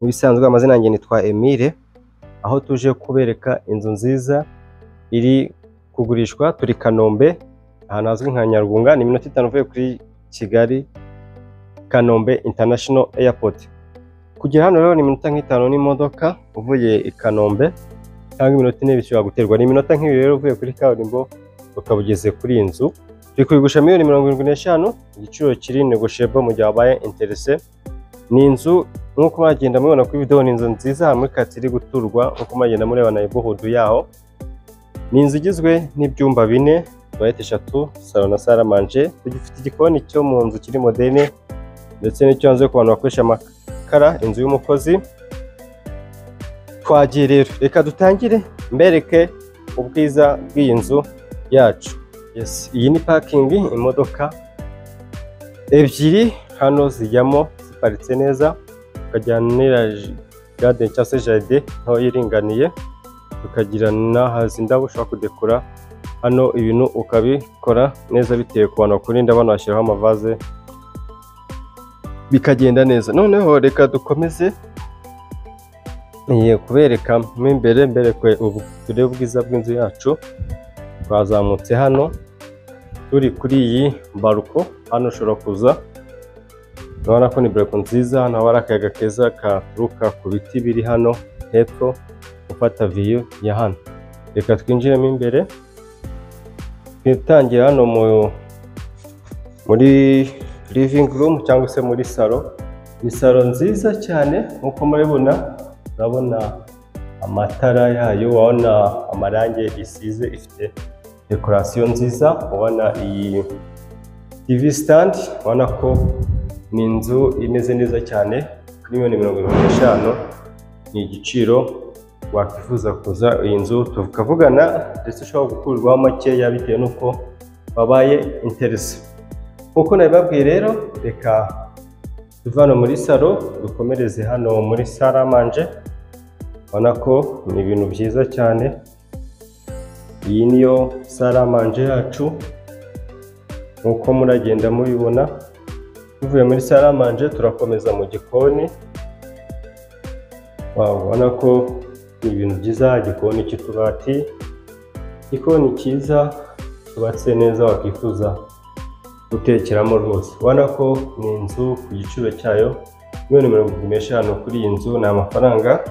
Ibisanzwe amazina yanjye nitwa Emile, aho tuje kubereka inzu nziza iri kugurishwa. Turi Kanombe, ahantu hazwi nka Nyarwunga, ni iminota 5 uvuye kuri Kigali Kanombe International Airport. Kugera hano rero ni iminota nk'itanu n'imodoka uvuye i Kanombe, cyangwa iminota 4 bishobora guterwa. Ni iminota nk'ibi rero uvuye kuri kaburimbo ukabugeze kuri inzu. Turi kuyigusha $75,000, igiciro kiri negotiable mu gihe wabaye interesse. Ni inzu nkuko mwagenda mubona kuri video, ni inzu nziza muri quartier guturwa, nkuko mwagenda mureba na neighborhood yaho. Ni inzu igizwe n'ibyumba 4, toilette 3, salon na salle à manger. Tugifite igikoni cyo mu nzu kiri moderne, ndetse n'icyo hanze ku bantu bakoresha amakara, inzu y'umukozi. Twagiye rero, reka dutangire mbereke ubwiza bw'iyi nzu yacu. Yes, iyi ni parking, imodoka ebyiri hano zijyamo ziparitse neza, tukajyanira garden cyangwa se jardin aho iringaniye, tukagira n'ahazi indabo ushobora kudekora hano ibintu ukabikora neza bitewe ku bantu bakurinda, bano bashyiraho amavaze bikagenda neza. Noneho reka dukomeze kubereka mo imbere, mberekwe turebe ubwiza bw'inzu yacu. Twazamutse hano turi kuri iyi baruko, hano ushobora kuza, urabona ko ni baruko nziza. Hano hari akayaga keza katuruka ku biti biri hano hepfo, ufata view ya hano. Reka twinjiremo imbere, twitangira hano muri living room cyangwa se muri salon. Ni salon nziza cyane nkuko murabona, urabona amatara yayo, wabona amarange isize, ifite decoration nziza. Ubona iyi TV stand, ubona ko ni inzu imeze neza cyane. Kuri $75,000 ni igiciro wakwifuza kuza iyi nzu tukavugana, ndetse ushobora gukurwaho makeya bitewe nuko babaye interesse. Nkuko nabibabwiye rero, reka tuvana muri salon dukomereze hano muri salle à manger. Ubona ko ni ibintu byiza cyane. Iyi niyo salle à manger yacu nkuko muragenda mubibona. Tuvuye muri salle à manger turakomeza mu gikoni. Ubona ko ni ibintu byiza, igikoni cy'utubati, igikoni cyiza cyubatse neza wakifuza gutekeramo rwose. Ubona ko ni inzu ku giciro cyayo $75,000. Kuri iyi nzu ni amafaranga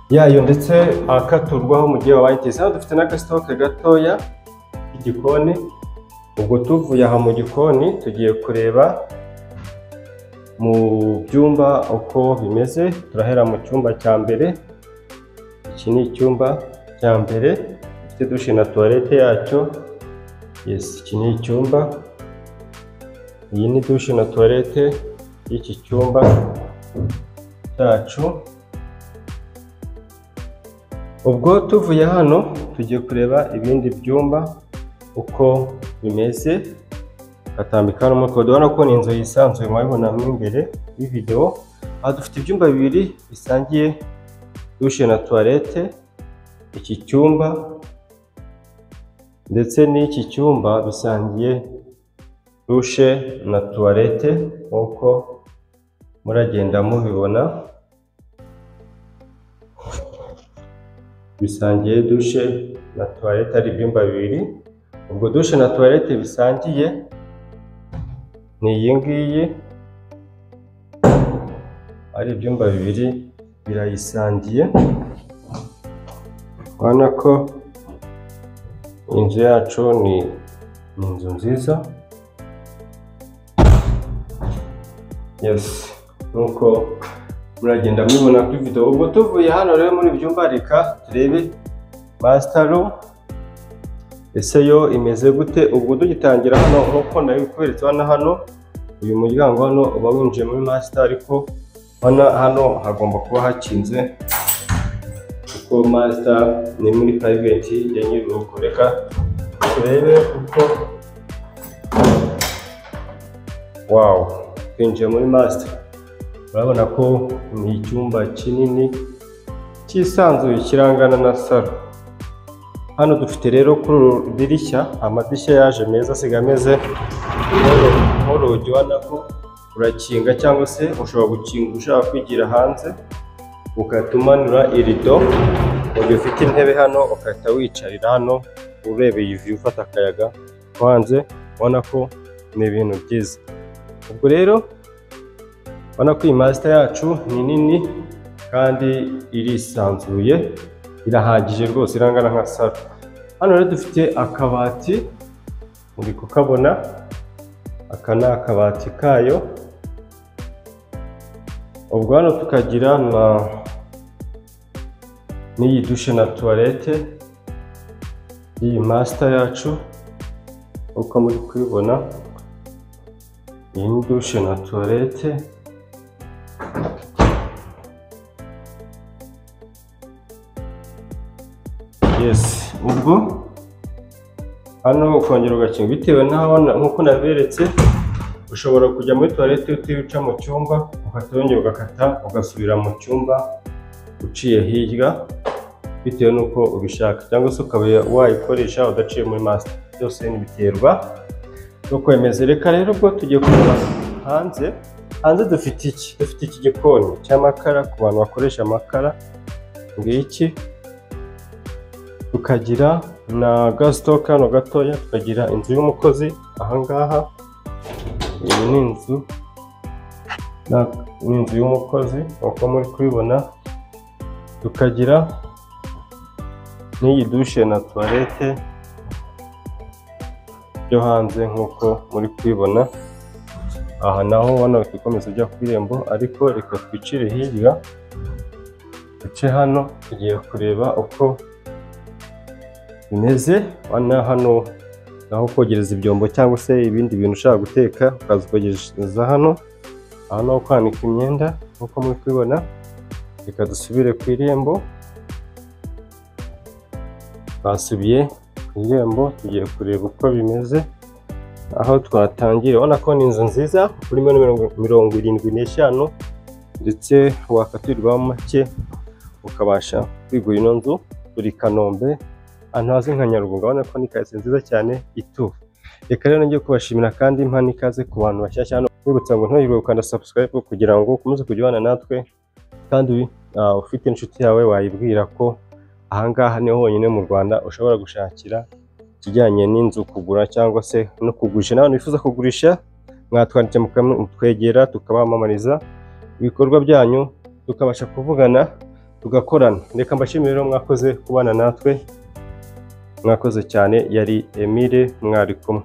yayo ndetse akaturwaho mu gihe wabaye interesse. Hano dufite n'agastoke gatoya k'igikoni. Ubwo tuvuye aha mu gikoni tugiye kureba mu byumba uko bimeze. Turahera mu cyumba cya mbere. Iki ni icyumba cya mbere, gifite douche na toilette yacyo. Yes, iki ni icyumba. Iyi ni douche na toilette y'iki cyumba cyacu. Ubwo tuvuye hano tugiye kureba ibindi byumba uko bimeze. Katambika hano muri kodo. Ubona ko ni inzu yisanzuye, murabibona mo imbere y'video. Aha dufite ibyumba 2 bisangiye douche na toilette. Iki cyumba ndetse n'iki cyumba bisangiye douche na toilette nkuko muragenda mubibona. Bisangiye douche na toilette ari ibyumba 2. Ubwo douche na toilette bisangiye ni iyi ngiyi, ari ibyumba 2 birayisangiye. Ubona ko inzu yacu ni inzu nziza. Yes, nkuko muragenda mubibona kuri video. Ubwo tuvuye hano rero muri byumba, reka turebe master room ese yo imeze gute. Ubwo dugitangira hano nkuko nabikweretse, hano uyu muryango hano uba winjiye muri master, ariko hano hagomba kuba hakinze kuko master ni muri private ya nyir'urugo. Reka turebe uko. Wow, twinjiye muri master. Urabona ko ni icyumba kinini cyisanzuye kirangana na salo. Hano dufite rero kuri uru dirishya amadirishya yaje meza asiga ameze nk'urugi, ubona ko urakinga cyangwa se ushobora gukinga ushaka kwigira hanze, ugahita umanura irido, mu gihe ufite intebe hano ugahita wicarira hano urebeye iyi view ufata akayaga ko hanze, ubona ko ni ibintu byiza. Ubwo rero ubona ko iyi master yacu ni nini kandi irisanzuye, irahagije rwose, irangana nka salo. Hano rero dufite akabati, muri kukabona, aka ni akabati kayo. Ubwo hano tukagira n'iyi dushe na toilette iyi master yacu, uko muri kubibona. Iyi ni dushe na toilette. Yes, ubwo hano ukongera ugakinga bitewe n'aho, nk'uko naberetse ushobora kujya muri toilette utica mu cyumba, ukatongera ugakata ugasubira mu cyumba uciye hirya bitewe n'uko ubishaka, cyangwa se ukaba wayikoresha udaciye muri master. Byose nibiterwa no kwemeza. Reka rero ubwo tugiye kureba hanze. Hanze dufite iki? Dufite iki gikoni cy'amakara ku bantu bakoresha amakara ngiki, tukagira na gas stock hano gatoya, tukagira inzu y'umukozi ahangaha. Iyi ni inzu y'umukozi uko muri kubibona, tukagira n'iyi dushe na toilette byo hanze nk'uko muri kubibona. Aha naho hano tukomeza ujya ku irembo, ariko reka twicire hirya duce hano, tugiye kureba uko bimeze. Hano naho kogereza ibyombo cyangwa se ibindi bintu ushaka guteka ukaza ukogereza hano. Aha naho kwanika imyenda nk'uko muri kubibona. Reka dusubire ku irembo. Basubiye ku irembo, tugiye kureba uko bimeze aho twatangira. Ubona ko ni inzu nziza kuri 75 ndetse wakaturirwaho make ukabasha kwigura ino nzu. Turi Kanombe, ahantu hazwi nka Nyarugunga. Ubona ko ni karitsiye nziza cyane ituwe. Reka rero ngiye kubashimira kandi mpa n'ikaze ku bantu bashyashya hano, kwibutsa ngo ntugire gukanda subscribe kugira ngo ukomeze kujyana natwe, kandi ufite inshuti yawe wayibwira ko ahangaha niho honyine mu Rwanda ushobora gushakira ikijyanye n'inzu kugura cyangwa se no kugurisha. N'abantu bifuza kugurisha mwatwandikira mukatwegera, tukabamamariza ibikorwa byanyu, tukabasha kuvugana tugakorana. Reka mbashimire rero mwakoze kubana natwe, mwakoze cyane. Yari Emile mwari kumwe.